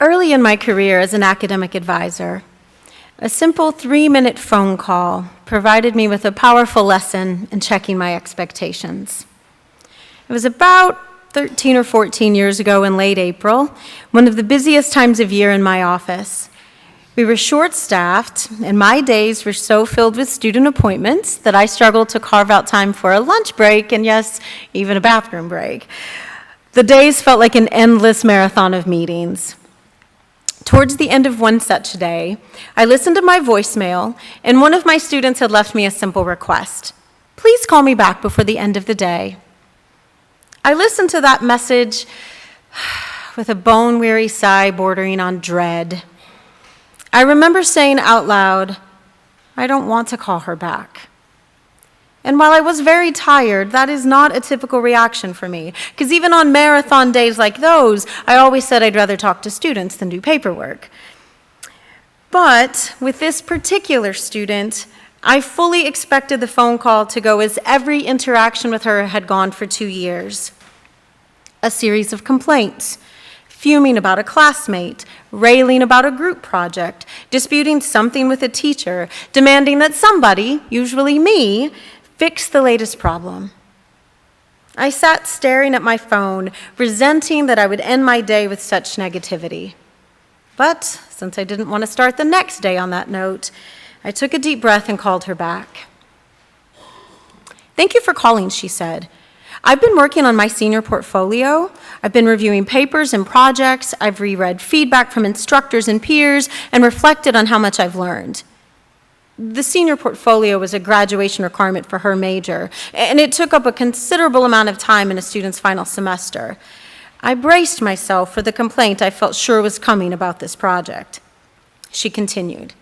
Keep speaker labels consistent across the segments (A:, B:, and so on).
A: Early in my career as an academic advisor, a simple 3-minute phone call provided me with a powerful lesson in checking my expectations. It was about 13 or 14 years ago in late April, one of the busiest times of year in my office. We were short-staffed, and my days were so filled with student appointments that I struggled to carve out time for a lunch break, and yes, even a bathroom break. The days felt like an endless marathon of meetings. Towards the end of one such day, I listened to my voicemail, and one of my students had left me a simple request. Please call me back before the end of the day. I listened to that message with a bone-weary sigh bordering on dread. I remember saying out loud, I don't want to call her back. And while I was very tired, that is not a typical reaction for me, because even on marathon days like those, I always said I'd rather talk to students than do paperwork. But with this particular student, I fully expected the phone call to go as every interaction with her had gone for 2 years. A series of complaints, fuming about a classmate, railing about a group project, disputing something with a teacher, demanding that somebody, usually me, fix the latest problem. I sat staring at my phone, resenting that I would end my day with such negativity. But since I didn't want to start the next day on that note, I took a deep breath and called her back. Thank you for calling, she said. I've been working on my senior portfolio. I've been reviewing papers and projects. I've reread feedback from instructors and peers and reflected on how much I've learned. The senior portfolio was a graduation requirement for her major, and it took up a considerable amount of time in a student's final semester. I braced myself for the complaint I felt sure was coming about this project. She continued,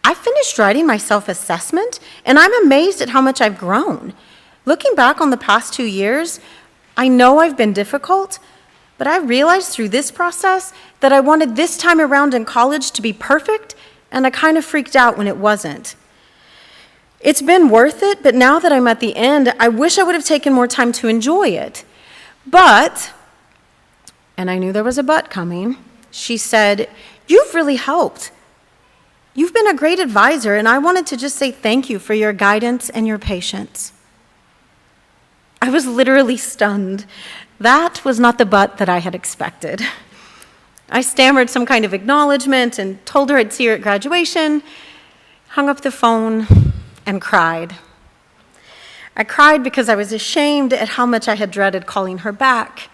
A: I finished writing my self-assessment, and I'm amazed at how much I've grown. Looking back on the past 2 years, I know I've been difficult, but I realized through this process that I wanted this time around in college to be perfect, and I kind of freaked out when it wasn't. It's been worth it, but now that I'm at the end, I wish I would have taken more time to enjoy it. But, and I knew there was a but coming, she said, you've really helped. You've been a great advisor, and I wanted to just say thank you for your guidance and your patience. I was literally stunned. That was not the but that I had expected. I stammered some kind of acknowledgement and told her I'd see her at graduation, hung up the phone, and cried. I cried because I was ashamed at how much I had dreaded calling her back,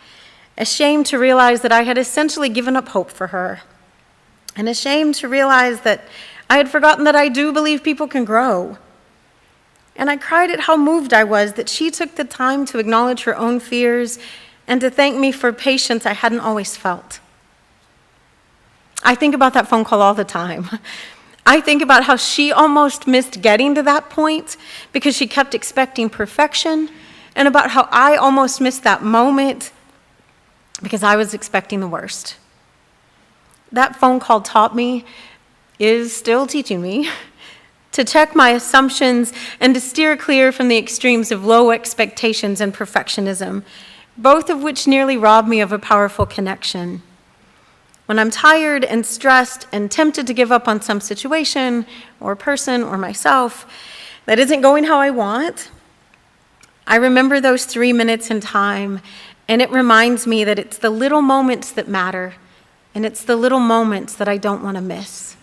A: ashamed to realize that I had essentially given up hope for her, and ashamed to realize that I had forgotten that I do believe people can grow. And I cried at how moved I was that she took the time to acknowledge her own fears and to thank me for patience I hadn't always felt. I think about that phone call all the time. I think about how she almost missed getting to that point because she kept expecting perfection, and about how I almost missed that moment because I was expecting the worst. That phone call taught me, is still teaching me, to check my assumptions and to steer clear from the extremes of low expectations and perfectionism, both of which nearly robbed me of a powerful connection. When I'm tired and stressed and tempted to give up on some situation or person or myself that isn't going how I want, I remember those 3 minutes in time, and it reminds me that it's the little moments that matter, and it's the little moments that I don't want to miss.